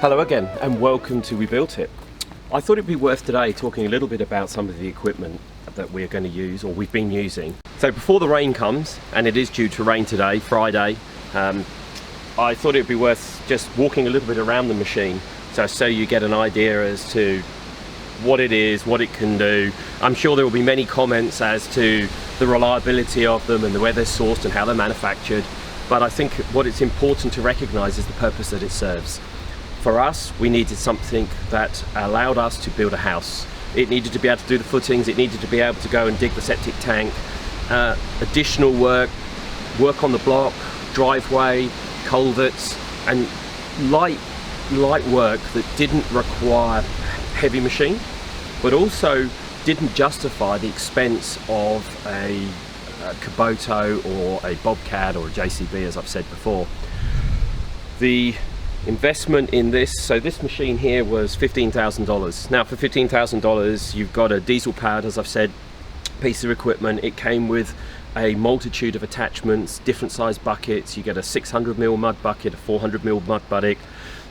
Hello again and welcome to We Built It. I thought it'd be worth today talking a little bit about some of the equipment that we're going to use or we've been using. So before the rain comes, and it is due to rain today, Friday, I thought it'd be worth just walking a little bit around the machine so you get an idea as to what it is, what it can do. I'm sure there will be many comments as to the reliability of them and where they're sourced and how they're manufactured, but I think what it's important to recognize is the purpose that it serves. For us, we needed something that allowed us to build a house. It needed to be able to do the footings, it needed to be able to go and dig the septic tank, additional work on the block, driveway, culverts, and light work that didn't require heavy machine, but also didn't justify the expense of a Kubota or a Bobcat or a JCB, as I've said before. The investment in this, so this machine here was $15,000. Now for $15,000 you've got a diesel powered, as I've said, piece of equipment. It came with a multitude of attachments, different size buckets. You get a 600mm mud bucket, a 400mm mud bucket.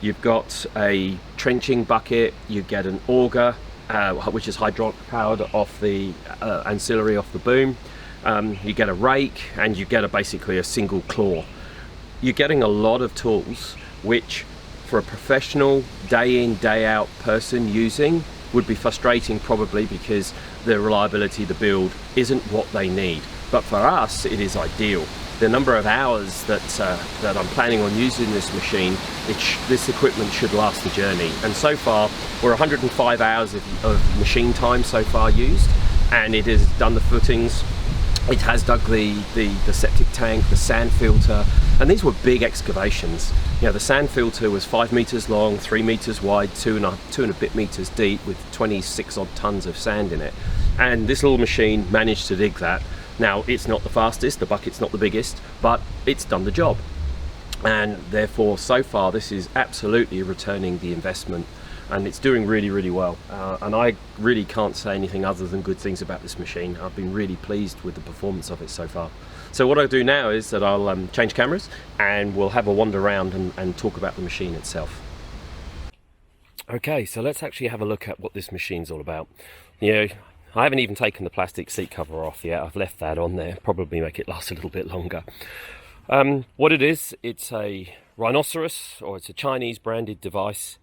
You've got a trenching bucket, you get an auger, which is hydraulic powered off the ancillary off the boom. You get a rake, and you get basically a single claw. You're getting a lot of tools which for a professional day in day out person using would be frustrating, probably because the reliability, the build isn't what they need. But for us it is ideal. The number of hours that I'm planning on using this machine, this equipment should last the journey, and so far we're 105 hours of machine time so far used, and it has done the footings. It has dug the septic tank, the sand filter, and these were big excavations. You know, the sand filter was 5 meters long, 3 meters wide, two and a bit meters deep, with 26 odd tons of sand in it. And this little machine managed to dig that. Now, it's not the fastest, the bucket's not the biggest, but it's done the job. And therefore, so far, this is absolutely returning the investment, and it's doing really, really well. And I really can't say anything other than good things about this machine. I've been really pleased with the performance of it so far. So what I'll do now is that I'll change cameras and we'll have a wander around and talk about the machine itself. Okay, so let's actually have a look at what this machine's all about. You know, I haven't even taken the plastic seat cover off yet. I've left that on there, probably make it last a little bit longer. What it is, it's a Rhinoceros, or it's a Chinese branded device.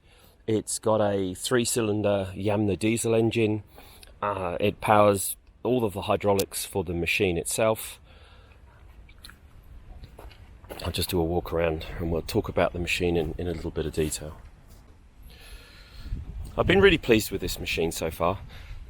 It's got a 3-cylinder Yamna diesel engine. It powers all of the hydraulics for the machine itself. I'll just do a walk around and we'll talk about the machine in a little bit of detail. I've been really pleased with this machine so far.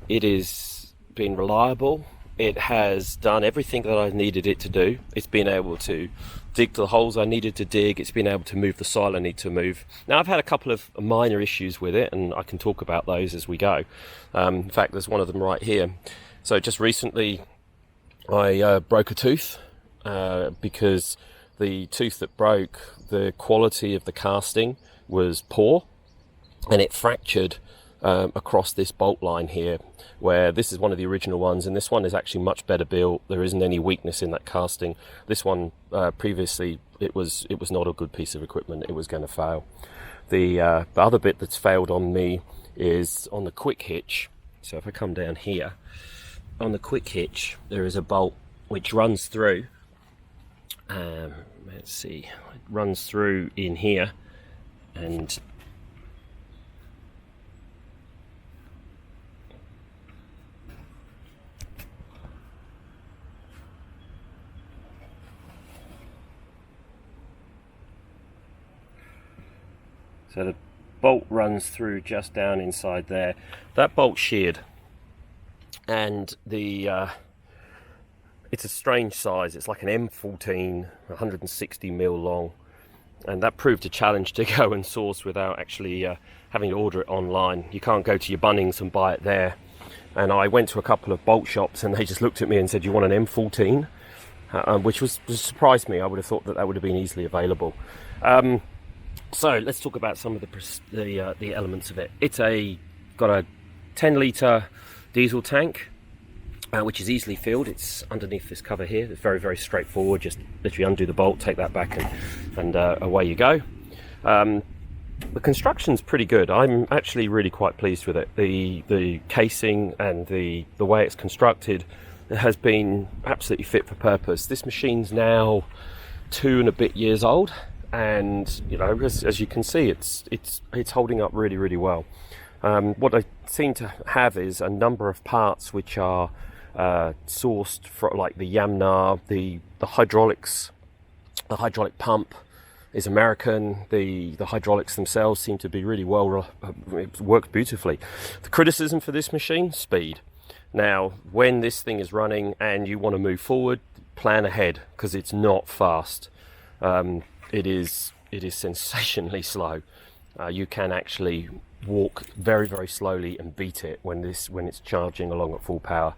It has been reliable. It has done everything that I needed it to do. It's been able to dig the holes I needed to dig. It's been able to move the soil I need to move. Now, I've had a couple of minor issues with it, and I can talk about those as we go. In fact, there's one of them right here. So just recently I broke a tooth because the tooth that broke, the quality of the casting was poor, and it fractured across this bolt line here, where this is one of the original ones, and this one is actually much better built. There isn't any weakness in that casting. This one previously it was not a good piece of equipment. It was going to fail. The other bit that's failed on me is on the quick hitch. So if I come down here, on the quick hitch there is a bolt which runs through. Let's see, it runs through in here, and so the bolt runs through just down inside there. That bolt's sheared, and it's a strange size. It's like an M14, 160mm long, and that proved a challenge to go and source without actually having to order it online. You can't go to your Bunnings and buy it there. And I went to a couple of bolt shops and they just looked at me and said, "You want an M14?" Which surprised me. I would have thought that would have been easily available. So let's talk about some of the elements of it. It's got a 10-litre diesel tank, which is easily filled. It's underneath this cover here. It's very, very straightforward. Just literally undo the bolt, take that back, and away you go. The construction's pretty good. I'm actually really quite pleased with it. The casing and the way it's constructed has been absolutely fit for purpose. This machine's now 2 and a bit years old, and you know, as you can see, it's holding up really well. What I seem to have is a number of parts which are sourced from, like the Yamnar, the hydraulics, the hydraulic pump is American. The hydraulics themselves seem to be really well, it works beautifully. The criticism for this machine, speed. Now, when this thing is running and you want to move forward, plan ahead, because it's not fast. It is sensationally slow. You can actually walk very slowly and beat it when it's charging along at full power.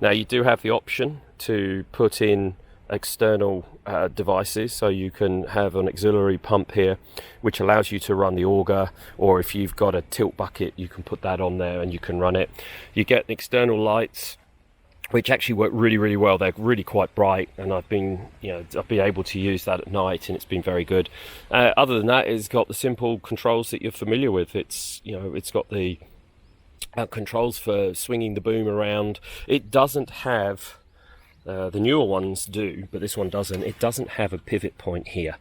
Now, you do have the option to put in external devices, so you can have an auxiliary pump here which allows you to run the auger, or if you've got a tilt bucket you can put that on there and you can run it. You get external lights which actually work really well. They're really quite bright, and I've been able to use that at night, and it's been very good. Other than that, it's got the simple controls that you're familiar with. It's got the controls for swinging the boom around. It doesn't have the newer ones do, but this one doesn't. It doesn't have a pivot point here,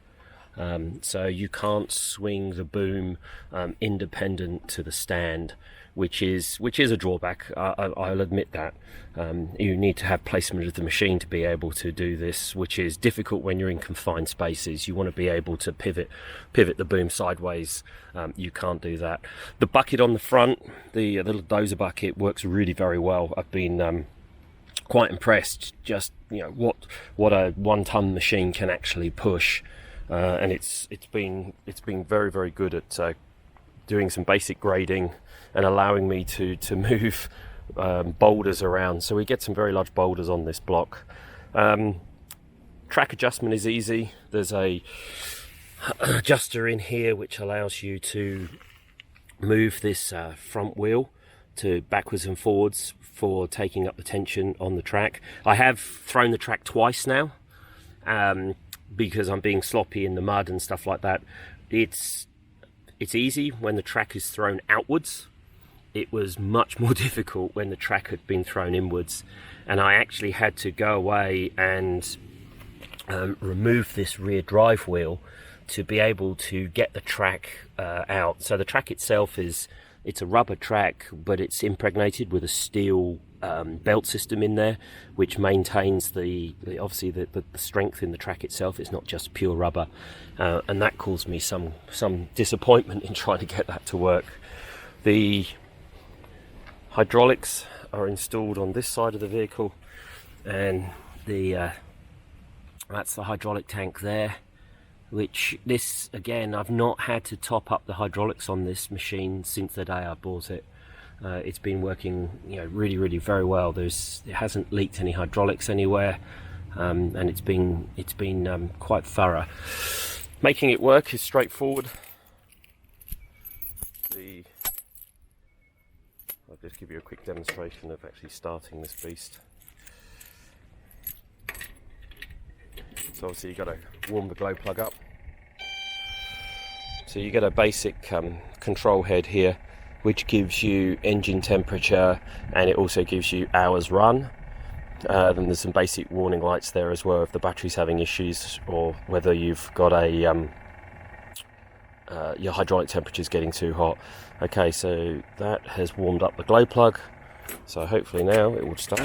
so you can't swing the boom independent to the stand, which is a drawback. I'll admit that. You need to have placement of the machine to be able to do this, which is difficult when you're in confined spaces. You want to be able to pivot the boom sideways. You can't do that. The bucket on the front, the little dozer bucket, works really very well. I've been quite impressed, just what a 1 ton machine can actually push, and it's been very good at doing some basic grading and allowing me to move boulders around. So we get some very large boulders on this block. Track adjustment is easy. There's a adjuster in here which allows you to move this front wheel to backwards and forwards for taking up the tension on the track. I have thrown the track twice now, because I'm being sloppy in the mud and stuff like that. It's easy when the track is thrown outwards. It was much more difficult when the track had been thrown inwards, and I actually had to go away and remove this rear drive wheel to be able to get the track out. So the track itself it's a rubber track, but it's impregnated with a steel belt system in there, which maintains obviously the strength in the track itself. It's not just pure rubber, and that caused me some disappointment in trying to get that to work. The hydraulics are installed on this side of the vehicle, and that's the hydraulic tank there, which this, again, I've not had to top up the hydraulics on this machine since the day I bought it. It's been working really very well. It hasn't leaked any hydraulics anywhere, and it's been quite thorough. Making it work is straightforward. I'll just give you a quick demonstration of actually starting this beast. So obviously you've got to warm the glow plug up. So you get a basic control head here, which gives you engine temperature, and it also gives you hours run. Then there's some basic warning lights there as well if the battery's having issues, or whether you've got your hydraulic temperature's getting too hot. Okay, so that has warmed up the glow plug, so hopefully now it will start.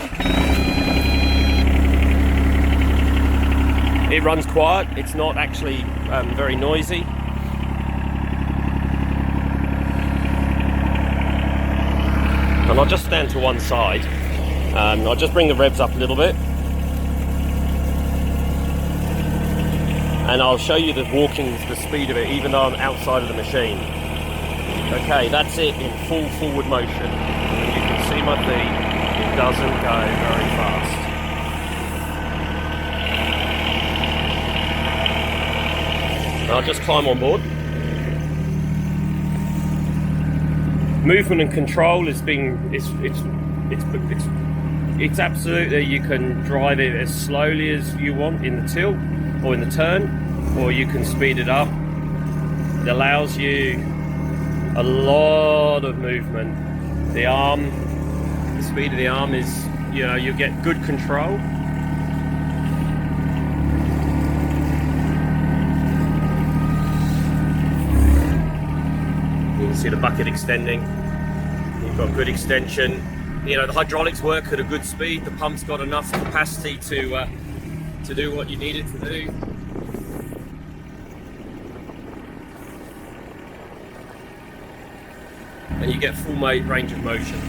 It runs quiet. It's not actually very noisy. And I'll just stand to one side. I'll just bring the revs up a little bit, and I'll show you the speed of it even though I'm outside of the machine. Okay, that's it in full forward motion. And you can see my feet, it doesn't go very fast. And I'll just climb on board. Movement and control it's absolutely, you can drive it as slowly as you want in the tilt or in the turn, or you can speed it up. It allows you a lot of movement. The arm, the speed of the arm is, you know, you get good control. You can see the bucket extending. You've got good extension. You know, the hydraulics work at a good speed. The pump's got enough capacity to do what you need it to do. And you get full range of motion.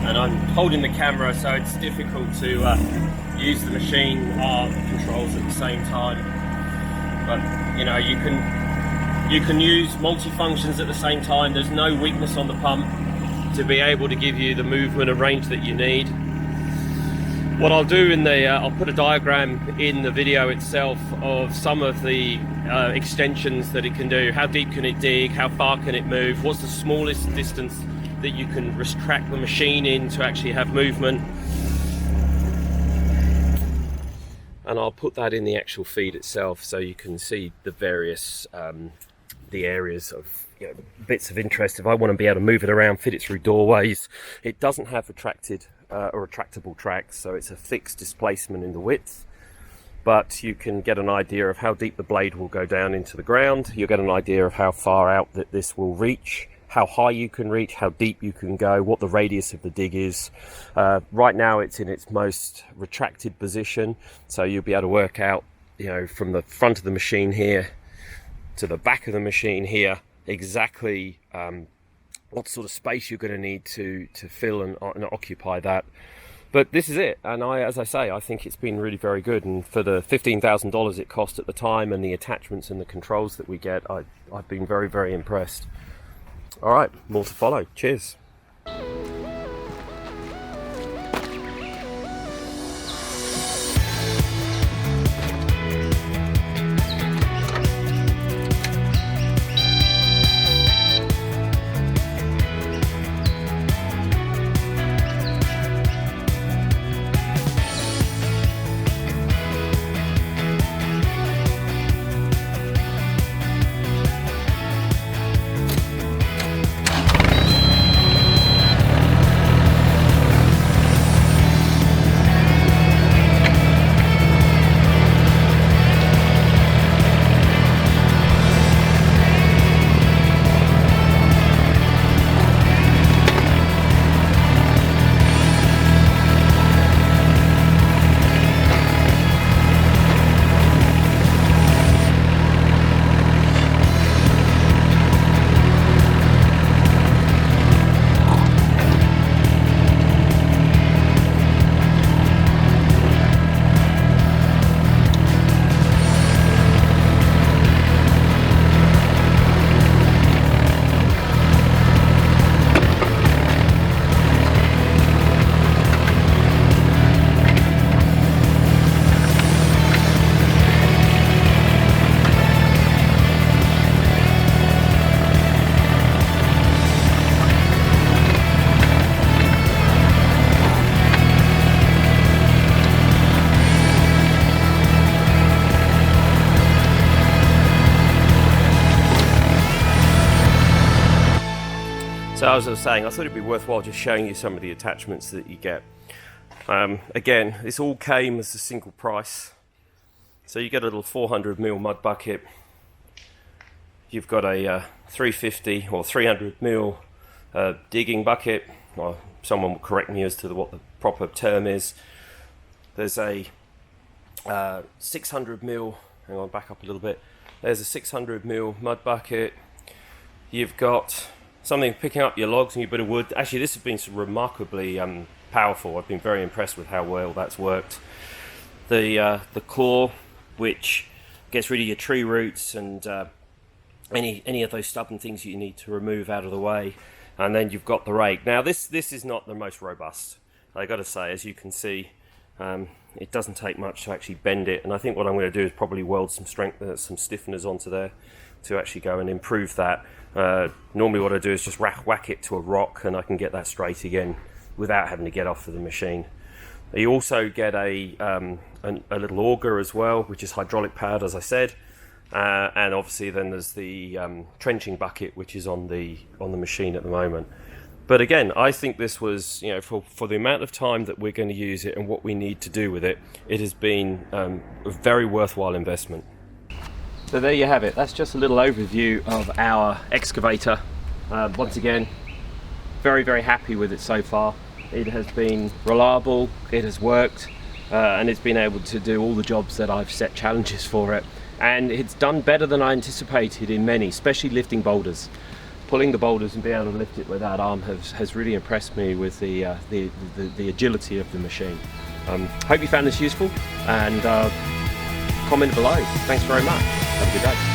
And I'm holding the camera, so it's difficult to use the machine controls at the same time. But you know, you can use multi-functions at the same time. There's no weakness on the pump to be able to give you the movement and range that you need. What I'll do I'll put a diagram in the video itself of some of the extensions that it can do. How deep can it dig? How far can it move? What's the smallest distance that you can retract the machine in to actually have movement? And I'll put that in the actual feed itself, so you can see the various the areas of, you know, bits of interest. If I want to be able to move it around, fit it through doorways. It doesn't have retracted or retractable tracks, so it's a fixed displacement in the width, but you can get an idea of how deep the blade will go down into the ground. You'll get an idea of how far out that this will reach, how high you can reach, how deep you can go, what the radius of the dig is. Right now it's in its most retracted position, so you'll be able to work out, you know, from the front of the machine here to the back of the machine here, exactly what sort of space you're going to need to fill and occupy that. But this is it, and as I say, I think it's been really very good. And for the $15,000 it cost at the time, and the attachments and the controls that we get, I've been very, very impressed. All right, more to follow. Cheers. So as I was saying, I thought it'd be worthwhile just showing you some of the attachments that you get. Again, this all came as a single price. So you get a little 400mm mud bucket. You've got a 350 or 300mm digging bucket. Well, someone will correct me as to what the proper term is. There's a 600mm, hang on, back up a little bit. There's a 600mm mud bucket. You've got something picking up your logs and your bit of wood. Actually, this has been remarkably powerful. I've been very impressed with how well that's worked. The claw, which gets rid of your tree roots and any of those stubborn things you need to remove out of the way. And then you've got the rake. Now this is not the most robust, I got to say. As you can see, it doesn't take much to actually bend it, and I think what I'm going to do is probably weld some some stiffeners onto there to actually go and improve that. Normally what I do is just whack it to a rock and I can get that straight again without having to get off of the machine. You also get a little auger as well, which is hydraulic powered, as I said, and obviously then there's the trenching bucket, which is on the machine at the moment. But again, I think this was, you know, for the amount of time that we're going to use it and what we need to do with it, it has been a very worthwhile investment. So there you have it. That's just a little overview of our excavator. Once again, very, very happy with it so far. It has been reliable, it has worked, and it's been able to do all the jobs that I've set challenges for it. And it's done better than I anticipated in many, especially lifting boulders. Pulling the boulders and being able to lift it with that arm has really impressed me with the agility of the machine. Hope you found this useful, and comment below. Thanks very much. Have a good day.